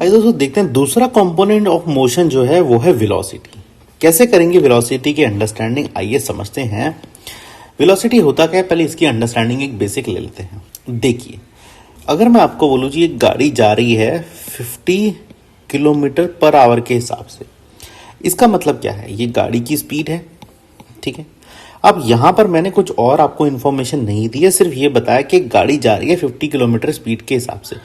आइए दोस्तों देखते हैं दूसरा कंपोनेंट ऑफ मोशन जो है वो है वेलोसिटी। कैसे करेंगे वेलोसिटी की अंडरस्टैंडिंग, आइए समझते हैं। वेलोसिटी होता क्या है, पहले इसकी अंडरस्टैंडिंग एक बेसिक ले लेते हैं। देखिए, अगर मैं आपको बोलूँ जी एक गाड़ी जा रही है 50 किलोमीटर पर आवर के हिसाब से, इसका मतलब क्या है, ये गाड़ी की स्पीड है, ठीक है। अब यहां पर मैंने कुछ और आपको इन्फॉर्मेशन नहीं दी है, सिर्फ ये बताया कि गाड़ी जा रही है 50 किलोमीटर स्पीड के हिसाब से।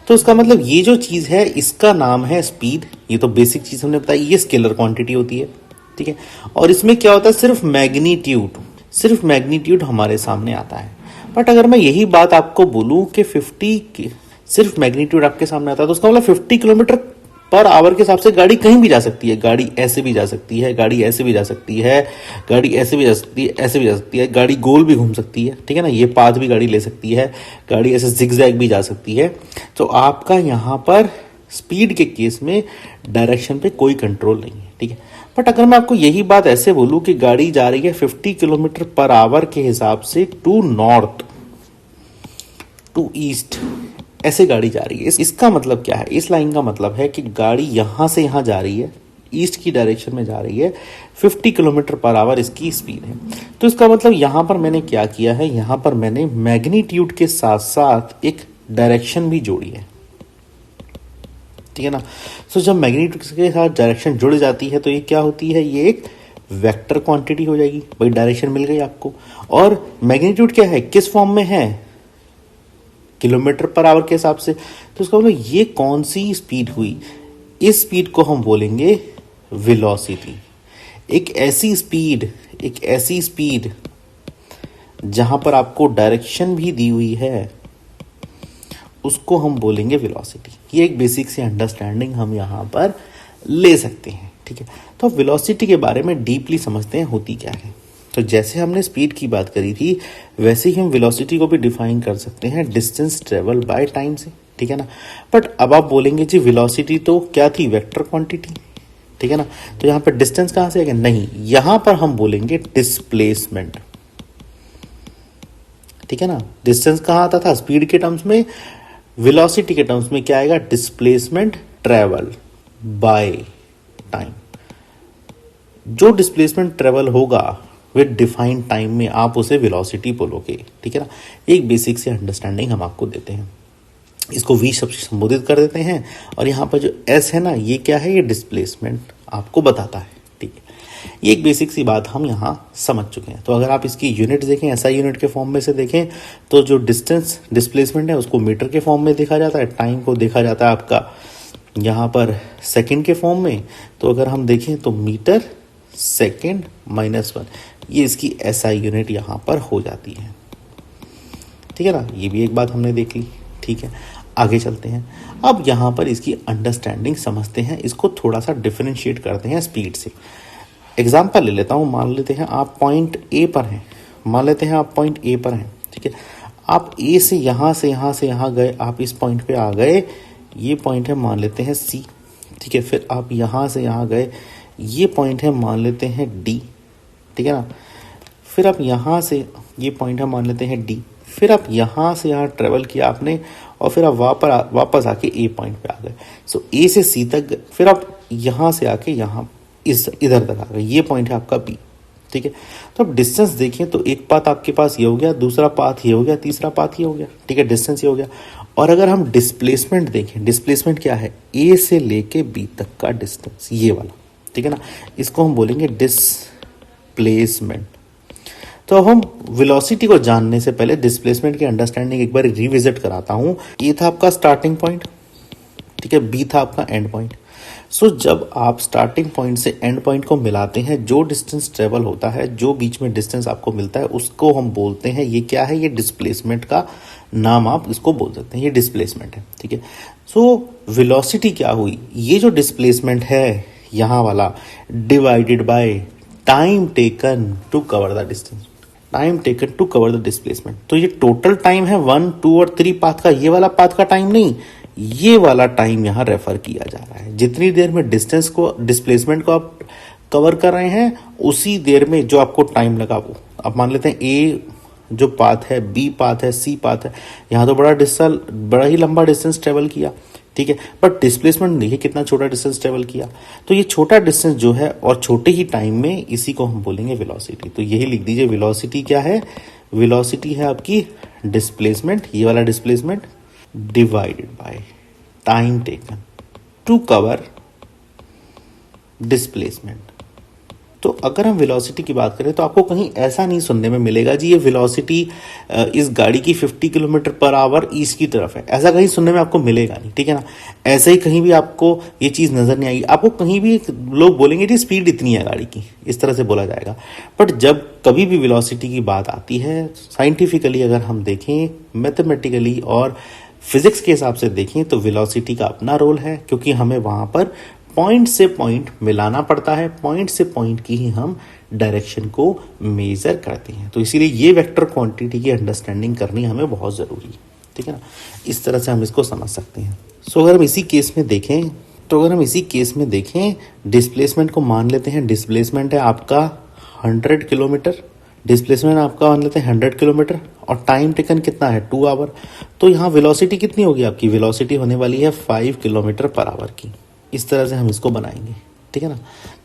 तो इसका मतलब ये जो चीज है इसका नाम है स्पीड। ये तो बेसिक चीज हमने बताई, ये स्केलर क्वांटिटी होती है, ठीक है। और इसमें क्या होता है, सिर्फ मैग्नीट्यूड हमारे सामने आता है। बट अगर मैं यही बात आपको बोलूं कि 50 सिर्फ मैग्नीट्यूड आपके सामने आता है, तो उसका मतलब 50 किलोमीटर पर आवर के हिसाब से गाड़ी कहीं भी जा सकती है। गाड़ी ऐसे भी जा सकती है, गाड़ी ऐसे भी जा सकती है, गाड़ी ऐसे भी जा सकती है, ऐसे भी जा सकती है, गाड़ी गोल भी घूम सकती है, ठीक है ना। ये पाथ भी गाड़ी ले सकती है, गाड़ी ऐसे जिगजैग भी जा सकती है। तो आपका यहाँ पर स्पीड के केस में डायरेक्शन पे कोई कंट्रोल नहीं है, ठीक है। बट अगर मैं आपको यही बात ऐसे बोलूं कि गाड़ी जा रही है 50 किलोमीटर पर आवर के हिसाब से टू नॉर्थ, टू ईस्ट, ऐसे गाड़ी जा रही है, इसका मतलब क्या है, इस लाइन का मतलब है कि गाड़ी यहां से यहां जा रही है, ईस्ट की डायरेक्शन में जा रही है, 50 किलोमीटर पर आवर इसकी स्पीड है। तो इसका मतलब यहां पर मैंने क्या किया है, यहां पर मैंने मैग्नीट्यूड के साथ साथ एक डायरेक्शन भी जोड़ी है, ठीक है ना। सो जब मैग्नीट्यूड के साथ डायरेक्शन जुड़ जाती है तो ये क्या होती है, ये एक वेक्टर क्वांटिटी हो जाएगी। भाई डायरेक्शन मिल गई आपको, और मैग्नीट्यूड क्या है, किस फॉर्म में है, किलोमीटर पर आवर के हिसाब से। तो इसका मतलब ये कौन सी स्पीड हुई, इस स्पीड को हम बोलेंगे वेलोसिटी। एक ऐसी स्पीड जहां पर आपको डायरेक्शन भी दी हुई है उसको हम बोलेंगे वेलोसिटी। ये एक बेसिक सी अंडरस्टैंडिंग हम यहां पर ले सकते हैं, ठीक है। तो वेलोसिटी के बारे में डीपली समझते हैं होती क्या है। तो जैसे हमने स्पीड की बात करी थी, वैसे ही हम वेलोसिटी को भी डिफाइन कर सकते हैं डिस्टेंस ट्रेवल बाय टाइम से, ठीक है ना। बट अब आप बोलेंगे जी वेलोसिटी तो क्या थी, वेक्टर क्वांटिटी, ठीक है ना। तो यहां पर डिस्टेंस कहां से आएगा, नहीं, यहां पर हम बोलेंगे डिस्प्लेसमेंट, ठीक है ना। डिस्टेंस कहां आता था, स्पीड के टर्म्स में, वेलोसिटी के टर्म्स में क्या आएगा, डिस्प्लेसमेंट ट्रेवल बाय टाइम। जो डिस्प्लेसमेंट ट्रेवल होगा विद डिफाइंड टाइम में आप उसे वेलोसिटी बोलोगे, ठीक है ना। एक बेसिक से अंडरस्टैंडिंग हम आपको देते हैं, इसको वी शब्द से संबोधित कर देते हैं। और यहाँ पर जो एस है ना, ये क्या है, ये डिस्प्लेसमेंट आपको बताता है, ठीक है। ये एक बेसिक सी बात हम यहाँ समझ चुके हैं। तो अगर आप इसकी यूनिट देखें, ऐसा यूनिट के फॉर्म में से देखें, तो जो डिस्टेंस डिस्प्लेसमेंट है उसको मीटर के फॉर्म में देखा जाता है, टाइम को देखा जाता है आपका यहाँ पर सेकंड के फॉर्म में। तो अगर हम देखें तो मीटर सेकंड -1, ये इसकी एसआई यूनिट यहां पर हो जाती है, ठीक है ना। ये भी एक बात हमने देख ली, ठीक है। आगे चलते हैं, अब यहां पर इसकी अंडरस्टैंडिंग समझते हैं, इसको थोड़ा सा डिफरेंशिएट करते हैं स्पीड से। एग्जांपल ले लेता हूं, मान लेते हैं आप पॉइंट ए पर हैं, ठीक है। आप ए से यहां गए, आप इस पॉइंट पे आ गए, ये पॉइंट है मान लेते हैं सी, ठीक है। फिर आप यहां से यहां गए, ये पॉइंट है मान लेते हैं डी, ठीक है ना। फिर आप यहां से, ये पॉइंट है मान लेते हैं डी, फिर आप यहां से यहां ट्रेवल किया आपने, और फिर आप वापस आके ए पॉइंट पे आ गए। सो ए से सी तक गए, फिर आप यहां से आके यहां इधर तक आ गए, ये पॉइंट है आपका बी, ठीक है। तो अब डिस्टेंस देखें तो एक पाथ आपके पास ये हो गया, दूसरा पाथ ये हो गया, तीसरा पाथ ये हो गया, ठीक है। डिस्टेंस ये हो गया। और अगर हम डिस्प्लेसमेंट देखें, डिस्प्लेसमेंट क्या है, ए से लेके बी तक का डिस्टेंस, ये वाला, ठीक है ना, इसको हम बोलेंगे डिस्प्लेसमेंट। तो हम वेलोसिटी को जानने से पहले डिस्प्लेसमेंट की अंडरस्टैंडिंग एक बार रिविजिट कराता हूं। ए था आपका स्टार्टिंग पॉइंट, ठीक है, बी था आपका एंड पॉइंट। सो जब आप स्टार्टिंग पॉइंट से एंड पॉइंट को मिलाते हैं, जो डिस्टेंस ट्रेवल होता है, जो बीच में डिस्टेंस आपको मिलता है, उसको हम बोलते हैं, ये क्या है, ये डिस्प्लेसमेंट का नाम आप इसको बोल सकते हैं, ये डिस्प्लेसमेंट है, ठीक है। सो वेलोसिटी क्या हुई, ये जो डिस्प्लेसमेंट है यहां वाला, divided by time taken to cover the distance, time taken to cover the displacement. तो ये टोटल टाइम है 1, 2 और 3 पाथ का, ये वाला पाथ का टाइम नहीं, ये वाला टाइम यहां रेफर किया जा रहा है। जितनी देर में डिस्टेंस को, डिस्प्लेसमेंट को आप कवर कर रहे हैं, उसी देर में जो आपको टाइम लगा वो आप मान लेते हैं। ए जो पाथ है, बी पाथ है, सी पाथ है, यहाँ तो बड़ा ही लंबा डिस्टेंस ट्रेवल किया, ठीक है। बट डिस्प्लेसमेंट देखिए कितना छोटा डिस्टेंस ट्रेवल किया, तो ये छोटा डिस्टेंस जो है और छोटे ही टाइम में, इसी को हम बोलेंगे वेलोसिटी। तो यही लिख दीजिए, वेलोसिटी क्या है, वेलोसिटी है आपकी डिस्प्लेसमेंट, ये वाला displacement divided by time taken to cover displacement. तो अगर हम वेलोसिटी की बात करें तो आपको कहीं ऐसा नहीं सुनने में मिलेगा जी ये वेलोसिटी इस गाड़ी की 50 किलोमीटर पर आवर ईस्ट की तरफ है, ऐसा कहीं सुनने में आपको मिलेगा नहीं, ठीक है ना। ऐसे ही कहीं भी आपको ये चीज़ नज़र नहीं आएगी, आपको कहीं भी लोग बोलेंगे जी स्पीड इतनी है गाड़ी की, इस तरह से बोला जाएगा। बट जब कभी भी वेलोसिटी की बात आती है, साइंटिफिकली अगर हम देखें, मैथमेटिकली और फिजिक्स के हिसाब से देखें, तो वेलोसिटी का अपना रोल है, क्योंकि हमें वहाँ पर पॉइंट से पॉइंट मिलाना पड़ता है, पॉइंट से पॉइंट की ही हम डायरेक्शन को मेजर करते हैं। तो इसीलिए ये वेक्टर क्वांटिटी की अंडरस्टैंडिंग करनी हमें बहुत ज़रूरी है, ठीक है ना। इस तरह से हम इसको समझ सकते हैं। सो अगर हम इसी केस में देखें, डिस्प्लेसमेंट को मान लेते हैं, डिस्प्लेसमेंट है आपका 100 किलोमीटर, डिस्प्लेसमेंट आपका मान लेते हैं 100 किलोमीटर, और टाइम टेकन कितना है 2 आवर। तो यहाँ वेलोसिटी कितनी होगी आपकी, वेलोसिटी होने वाली है 5 किलोमीटर पर आवर की। इस तरह से हम इसको बनाएंगे, ठीक है ना।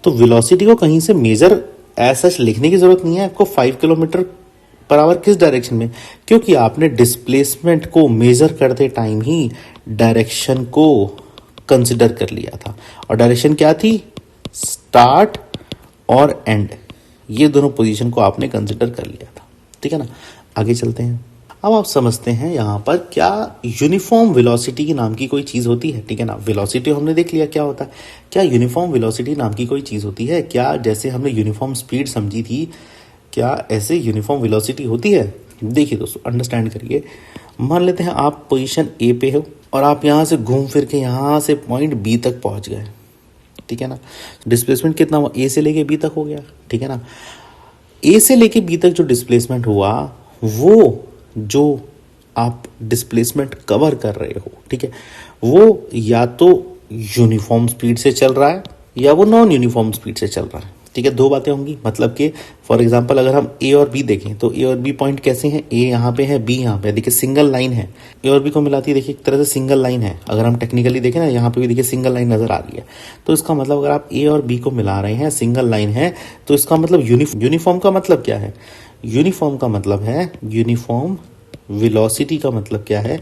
तो वेलोसिटी को कहीं से मेजर ऐसा लिखने की जरूरत नहीं है आपको 5 किलोमीटर पर आवर किस डायरेक्शन में, क्योंकि आपने डिस्प्लेसमेंट को मेजर करते टाइम ही डायरेक्शन को कंसिडर कर लिया था। और डायरेक्शन क्या थी, स्टार्ट और एंड, ये दोनों पोजीशन को आपने कंसिडर कर लिया था, ठीक है ना। आगे चलते हैं। अब आप समझते हैं यहाँ पर क्या यूनिफॉर्म वेलोसिटी की नाम की कोई चीज़ होती है, ठीक है ना। वेलोसिटी हमने देख लिया क्या होता है, क्या यूनिफॉर्म वेलोसिटी नाम की कोई चीज़ होती है क्या। जैसे हमने यूनिफॉर्म स्पीड समझी थी, क्या ऐसे यूनिफॉर्म वेलोसिटी होती है। देखिए दोस्तों, अंडरस्टैंड करिए। मान लेते हैं आप पोजीशन ए पे हो और आप यहाँ से घूम फिर के यहाँ से पॉइंट बी तक पहुँच गए, ठीक है ना। डिस्प्लेसमेंट कितना हुआ, ए से लेके बी तक हो गया, ठीक है ना। ए से लेके बी तक जो डिस्प्लेसमेंट हुआ, वो जो आप डिस्प्लेसमेंट कवर कर रहे हो, ठीक है, वो या तो यूनिफॉर्म स्पीड से चल रहा है या वो नॉन यूनिफॉर्म स्पीड से चल रहा है, ठीक है। दो बातें होंगी, मतलब कि फॉर एग्जांपल अगर हम ए और बी देखें तो ए और बी पॉइंट कैसे हैं, ए यहाँ पे है, बी यहाँ पे, देखिए सिंगल लाइन है, ए और बी को मिलाती है, देखिए एक तरह से सिंगल लाइन है। अगर हम टेक्निकली देखें ना, यहाँ पे भी देखिए सिंगल लाइन नजर आ रही है। तो इसका मतलब अगर आप ए और बी को मिला रहे हैं, सिंगल लाइन है, तो इसका मतलब यूनिफॉर्म का मतलब क्या है, यूनिफॉर्म का मतलब है, यूनिफॉर्म वेलोसिटी का मतलब क्या है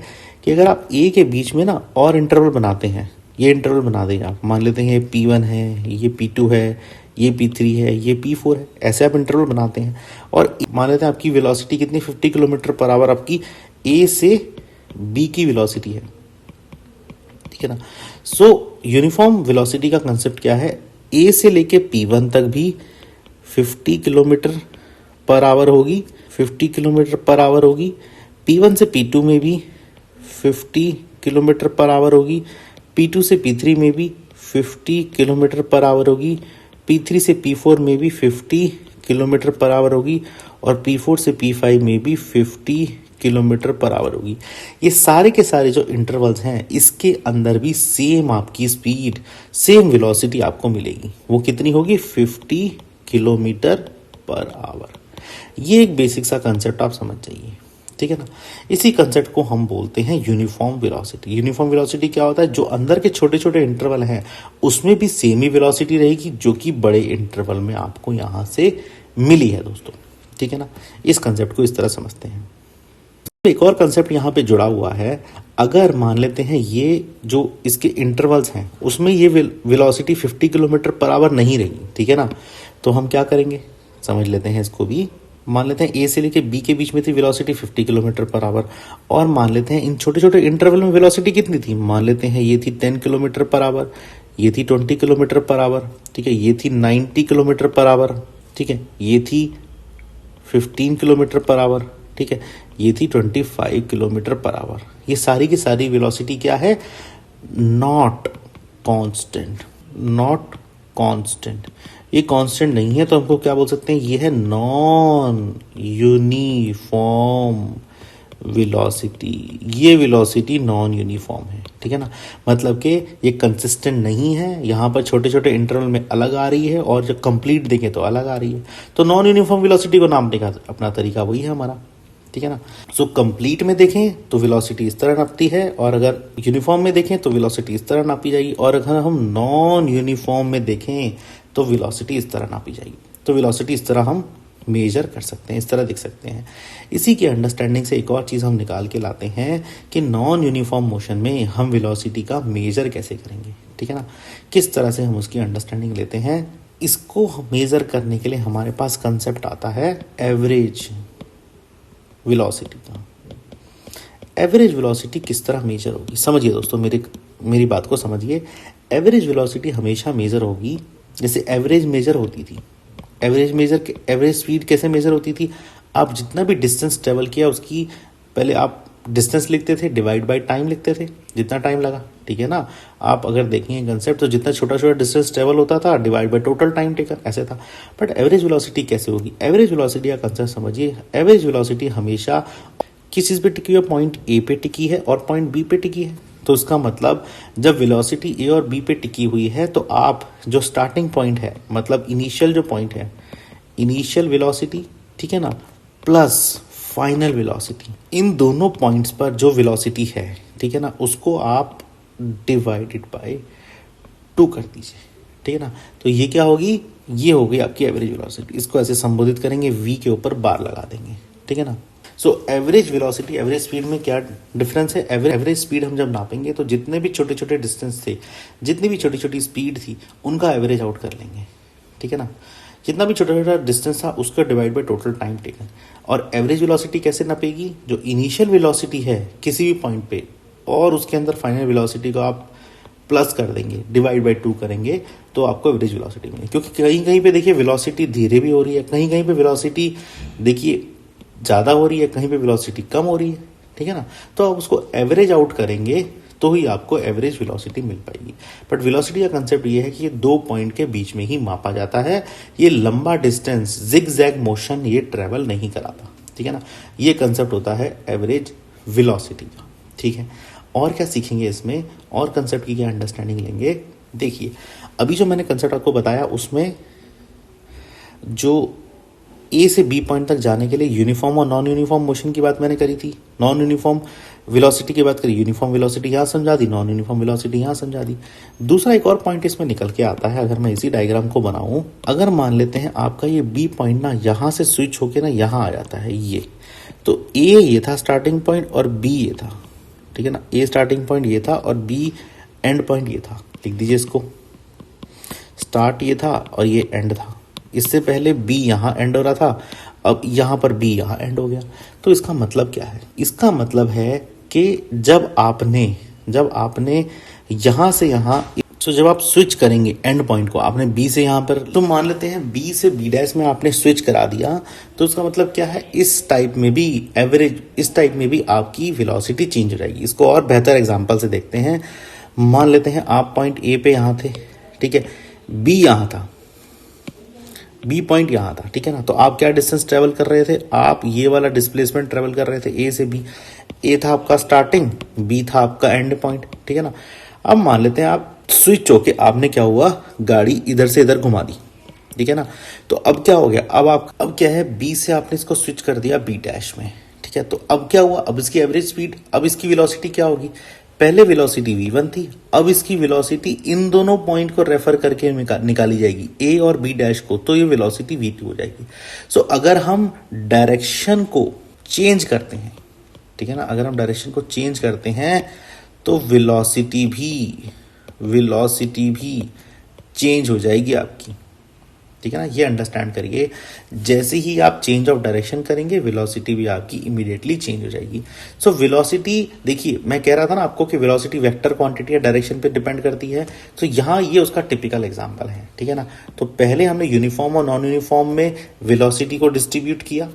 कि अगर आप ए के बीच में ना और इंटरवल बनाते हैं, ये इंटरवल बना देंगे आप, मान लेते हैं ये P1 है, ये P2 है, ये P3 है, ये P4 है, ऐसे आप इंटरवल बनाते हैं। और मान लेते हैं आपकी वेलोसिटी कितनी 50 किलोमीटर पर आवर आपकी ए से बी की वेलोसिटी है, ठीक है ना। सो यूनिफॉर्म वेलोसिटी का कंसेप्ट क्या है, ए से लेके P1 तक भी 50 किलोमीटर पर आवर होगी, 50 किलोमीटर पर आवर होगी। P1 से P2 में भी 50 किलोमीटर पर आवर होगी, P2 से P3 में भी 50 किलोमीटर पर आवर होगी, P3 से P4 में भी 50 किलोमीटर पर आवर होगी, और P4 से P5 में भी 50 किलोमीटर पर आवर होगी। ये सारे के सारे जो इंटरवल्स हैं, इसके अंदर भी सेम आपकी स्पीड, सेम वेलोसिटी आपको मिलेगी। वो कितनी होगी, 50 किलोमीटर पर आवर। ये एक बेसिक सा कंसेप्ट आप समझ जाइए, ठीक है ना। इसी कंसेप्ट को हम बोलते हैं यूनिफॉर्म वेलोसिटी। यूनिफॉर्म वेलोसिटी क्या होता है, जो अंदर के छोटे छोटे इंटरवल हैं उसमें भी सेम ही वेलोसिटी रहेगी जो कि बड़े इंटरवल में आपको यहाँ से मिली है दोस्तों, ठीक है ना। इस कंसेप्ट को इस तरह समझते हैं। एक और कंसेप्ट यहाँ पे जुड़ा हुआ है, अगर मान लेते हैं ये जो इसके इंटरवल्स हैं उसमें ये वेलोसिटी 50 किलोमीटर पर आवर नहीं रही, ठीक है ना, तो हम क्या करेंगे, समझ लेते हैं इसको भी। मान लेते हैं ए से लेके बी के बीच में थी वेलोसिटी 50 किलोमीटर पर आवर, और मान लेते हैं इन छोटे छोटे इंटरवल में वेलोसिटी कितनी थी, मान लेते हैं ये थी 10 किलोमीटर पर आवर, ये थी 20 किलोमीटर पर आवर, ठीक है, ये थी 90 किलोमीटर पर आवर, ठीक है, ये थी 15 किलोमीटर पर आवर, ठीक है, ये थी 25 किलोमीटर पर आवर। ये सारी की सारी वेलोसिटी क्या है, नॉट कांस्टेंट, नॉट कांस्टेंट। ये कांस्टेंट नहीं है तो हमको क्या बोल सकते हैं, ये है नॉन यूनिफॉर्म वेलोसिटी। ये वेलोसिटी नॉन यूनिफॉर्म है, ठीक है ना, मतलब कि ये कंसिस्टेंट नहीं है, यहाँ पर छोटे छोटे इंटरवल में अलग आ रही है और जब कंप्लीट देखें तो अलग आ रही है। तो नॉन यूनिफॉर्म वेलोसिटी को नापने का अपना तरीका वही है हमारा, ठीक है ना। सो कंप्लीट में देखें तो वेलोसिटी इस तरह नापती है, और अगर यूनिफॉर्म में देखें तो वेलोसिटी इस तरह नापी जाएगी, और अगर हम नॉन यूनिफॉर्म में देखें तो वेलोसिटी इस तरह नापी जाएगी। तो वेलोसिटी इस तरह हम मेजर कर सकते हैं, इस तरह दिख सकते हैं। इसी की अंडरस्टैंडिंग से एक और चीज़ हम निकाल के लाते हैं कि नॉन यूनिफॉर्म मोशन में हम वेलोसिटी का मेजर कैसे करेंगे, ठीक है ना। किस तरह से हम उसकी अंडरस्टैंडिंग लेते हैं, इसको मेजर करने के लिए हमारे पास कंसेप्ट आता है एवरेज वेलोसिटी का। एवरेज वेलोसिटी किस तरह मेजर होगी, समझिए दोस्तों, मेरी बात को समझिए। एवरेज वेलोसिटी हमेशा मेजर होगी जैसे एवरेज मेजर होती थी। एवरेज स्पीड कैसे मेजर होती थी, आप जितना भी डिस्टेंस ट्रेवल किया उसकी पहले आप डिस्टेंस लिखते थे, डिवाइड बाय टाइम लिखते थे, जितना टाइम लगा, ठीक है ना। आप अगर देखेंगे कंसेप्ट तो जितना छोटा छोटा डिस्टेंस ट्रेवल होता था divide by total time taken, ऐसे था। बट एवरेज वेलोसिटी कैसे होगी, एवरेज वेलोसिटी का कंसेप्ट समझिए। एवरेज वेलोसिटी हमेशा किस चीज़ पे टिकी है, पॉइंट ए पे टिकी है और पॉइंट बी पे टिकी है। तो उसका मतलब जब वेलोसिटी ए और बी पे टिकी हुई है तो आप जो स्टार्टिंग पॉइंट है, मतलब इनिशियल जो पॉइंट है, इनिशियल वेलोसिटी, ठीक है ना, प्लस फाइनल वेलोसिटी, इन दोनों पॉइंट्स पर जो वेलोसिटी है, ठीक है ना, उसको आप डिवाइडेड बाय 2 कर दीजिए, ठीक है ना। तो ये क्या होगी, ये होगी आपकी एवरेज वेलोसिटी। इसको ऐसे संबोधित करेंगे, वी के ऊपर बार लगा देंगे, ठीक है ना। So average velocity average speed में क्या डिफरेंस है, एवरेज स्पीड हम जब नापेंगे तो जितने भी छोटे छोटे डिस्टेंस थे, जितनी भी छोटी छोटी स्पीड थी, उनका एवरेज आउट कर लेंगे, ठीक है ना। जितना भी छोटा छोटा डिस्टेंस था उसका divide by total time taken. और एवरेज वेलोसिटी कैसे नापेगी, जो इनिशियल वेलोसिटी है किसी भी पॉइंट पे और उसके अंदर फाइनल वेलोसिटी को आप प्लस कर देंगे, डिवाइड बाय 2 करेंगे, तो आपको एवरेज वेलोसिटी मिलेगी। क्योंकि कहीं कहीं पे देखिए वेलोसिटी धीरे भी हो रही है, कहीं कहीं पे वेलोसिटी देखिए ज़्यादा हो रही है, कहीं पे वेलोसिटी कम हो रही है, ठीक है ना। तो आप उसको एवरेज आउट करेंगे तो ही आपको एवरेज वेलोसिटी मिल पाएगी। बट वेलोसिटी का कंसेप्ट ये है कि ये 2 पॉइंट के बीच में ही मापा जाता है। ये लंबा डिस्टेंस जिग जैग मोशन ये ट्रेवल नहीं कराता, ठीक है ना। ये कंसेप्ट होता है एवरेज वेलोसिटी का, ठीक है। और क्या सीखेंगे इसमें, और कंसेप्ट की क्या अंडरस्टैंडिंग लेंगे। देखिए अभी जो मैंने कंसेप्ट आपको बताया उसमें जो ए से बी पॉइंट तक जाने के लिए यूनिफॉर्म और नॉन यूनिफॉर्म मोशन की बात मैंने करी थी। नॉन यूनिफॉर्म वेलोसिटी की बात करी, यूनिफॉर्म वेलोसिटी यहाँ समझा दी, नॉन यूनिफॉर्म वेलोसिटी यहाँ समझा दी। दूसरा एक और पॉइंट इसमें निकल के आता है, अगर मैं इसी डायग्राम को बनाऊं, अगर मान लेते हैं आपका ये बी पॉइंट ना यहाँ से स्विच होके ना यहाँ आ जाता है, ये तो ए ये था स्टार्टिंग पॉइंट और बी ये था, ठीक है ना। ए स्टार्टिंग पॉइंट ये था और बी एंड पॉइंट ये था, लिख दीजिए इसको। स्टार्ट ये था और ये एंड था। इससे पहले बी यहाँ एंड हो रहा था, अब यहाँ पर बी यहाँ एंड हो गया। तो इसका मतलब क्या है, इसका मतलब है कि जब आपने यहाँ से यहाँ, तो जब आप स्विच करेंगे एंड पॉइंट को, आपने बी से यहाँ पर, तो मान लेते हैं बी से बी डैश में आपने स्विच करा दिया, तो उसका मतलब क्या है, इस टाइप में भी एवरेज, इस टाइप में भी आपकी वेलोसिटी चेंज हो जाएगी। इसको और बेहतर एग्जांपल से देखते हैं। मान लेते हैं आप पॉइंट ए पे यहाँ थे, ठीक है, बी यहाँ था, बी पॉइंट यहाँ था, ठीक है ना। तो आप क्या डिस्टेंस ट्रेवल कर रहे थे, आप ये वाला डिस्प्लेसमेंट ट्रेवल कर रहे थे ए से बी। ए था आपका स्टार्टिंग, बी था आपका एंड पॉइंट, ठीक है ना। अब मान लेते हैं आप स्विच होके आपने क्या हुआ, गाड़ी इधर से इधर घुमा दी, ठीक है ना। तो अब क्या हो गया, अब क्या है, बी से आपने इसको स्विच कर दिया बी डैश में, ठीक है। तो अब क्या हुआ, अब इसकी एवरेज स्पीड, अब इसकी वेलोसिटी क्या होगी, पहले वेलोसिटी v1 थी, अब इसकी वेलोसिटी इन दोनों पॉइंट को रेफर करके निकाली जाएगी, ए और बी डैश को, तो ये वेलोसिटी v2 हो जाएगी। सो अगर हम डायरेक्शन को चेंज करते हैं, ठीक है ना, अगर हम डायरेक्शन को चेंज करते हैं तो वेलोसिटी भी चेंज हो जाएगी आपकी, ठीक है ना। ये अंडरस्टैंड करिए, जैसे ही आप चेंज ऑफ डायरेक्शन करेंगे वेलोसिटी भी आपकी इमीडिएटली चेंज हो जाएगी। सो वेलोसिटी, देखिए मैं कह रहा था ना आपको कि वेलोसिटी वेक्टर क्वांटिटी या डायरेक्शन पे डिपेंड करती है। तो यहाँ ये उसका टिपिकल एग्जांपल है, ठीक है ना। तो पहले हमने यूनिफॉर्म और नॉन यूनिफॉर्म में वेलोसिटी को डिस्ट्रीब्यूट किया,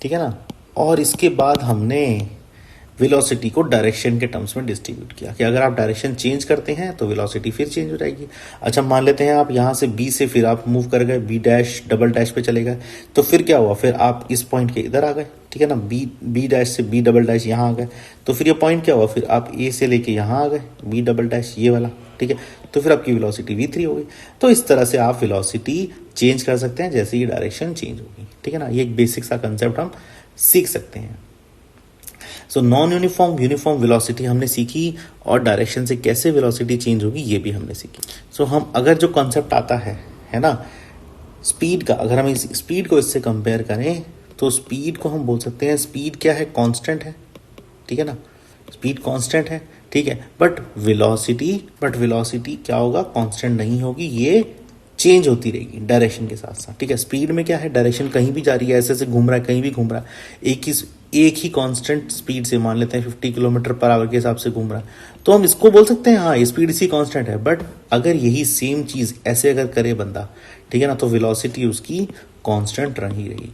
ठीक है ना, और इसके बाद हमने वेलोसिटी को डायरेक्शन के टर्म्स में डिस्ट्रीब्यूट किया कि अगर आप डायरेक्शन चेंज करते हैं तो वेलोसिटी फिर चेंज हो जाएगी। अच्छा मान लेते हैं आप यहाँ से बी से फिर आप मूव कर गए, बी डैश डबल डैश पे चले गए, तो फिर क्या हुआ, फिर आप इस पॉइंट के इधर आ गए, ठीक है ना, बी डैश से बी डबल डैश यहाँ आ गए, तो फिर ये पॉइंट क्या हुआ, फिर आप ए से लेके यहाँ आ गए, बी डबल डैश ये वाला, ठीक है। तो फिर आपकी वेलोसिटी v3 हो गई। तो इस तरह से आप वेलोसिटी चेंज कर सकते हैं जैसे ही डायरेक्शन चेंज होगी, ठीक है ना। ये एक बेसिक सा कंसेप्ट हम सीख सकते हैं। So non uniform uniform velocity हमने सीखी, और डायरेक्शन से कैसे वेलोसिटी चेंज होगी ये भी हमने सीखी। सो हम अगर जो कॉन्सेप्ट आता है ना, स्पीड का, अगर हम इस स्पीड को इससे कंपेयर करें तो स्पीड को हम बोल सकते हैं, स्पीड क्या है, कांस्टेंट है, ठीक है ना, स्पीड कांस्टेंट है, ठीक है। बट वेलोसिटी क्या होगा, कांस्टेंट नहीं होगी, ये चेंज होती रहेगी डायरेक्शन के साथ साथ, ठीक है। स्पीड में क्या है, डायरेक्शन कहीं भी जा रही है, ऐसे ऐसे घूम रहा है, कहीं भी घूम रहा है, एक ही कांस्टेंट स्पीड से, मान लेते हैं 50 किलोमीटर पर आवर के हिसाब से घूम रहा है, तो हम इसको बोल सकते हैं हाँ स्पीड इसी कांस्टेंट है। बट अगर यही सेम चीज ऐसे अगर करे बंदा, ठीक है ना, तो वेलोसिटी उसकी कांस्टेंट रही रहेगी।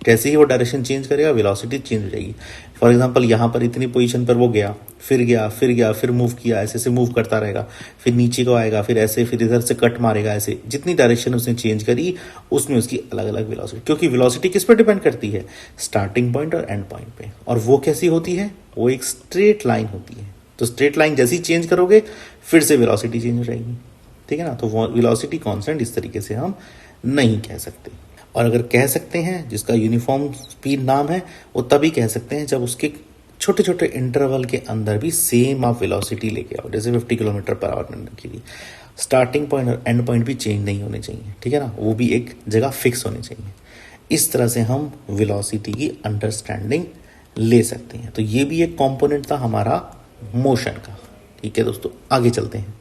जैसे ही वो डायरेक्शन चेंज करेगा वेलोसिटी चेंज हो जाएगी। फॉर एग्जांपल यहाँ पर इतनी पोजीशन पर वो गया, फिर मूव किया, ऐसे ऐसे मूव करता रहेगा, फिर नीचे को आएगा, फिर ऐसे, फिर इधर से कट मारेगा, ऐसे जितनी डायरेक्शन उसने चेंज करी उसमें उसकी अलग अलग वेलोसिटी, क्योंकि वेलोसिटी किस पर डिपेंड करती है, स्टार्टिंग पॉइंट और एंड पॉइंट पे। और वो कैसी होती है, वो एक स्ट्रेट लाइन होती है। तो स्ट्रेट लाइन जैसी चेंज करोगे फिर से वेलोसिटी चेंज हो जाएगी, ठीक है ना। तो वेलोसिटी कांस्टेंट इस तरीके से हम नहीं कह सकते। और अगर कह सकते हैं, जिसका यूनिफॉर्म स्पीड नाम है, वो तभी कह सकते हैं जब उसके छोटे छोटे इंटरवल के अंदर भी सेम आप वेलोसिटी लेके आओ। जैसे 50 किलोमीटर पर आवर की भी स्टार्टिंग पॉइंट और एंड पॉइंट भी चेंज नहीं होने चाहिए, ठीक है ना, वो भी एक जगह फिक्स होने चाहिए। इस तरह से हम वेलोसिटी की अंडरस्टैंडिंग ले सकते हैं। तो ये भी एक कंपोनेंट था हमारा मोशन का, ठीक है दोस्तों। आगे चलते हैं।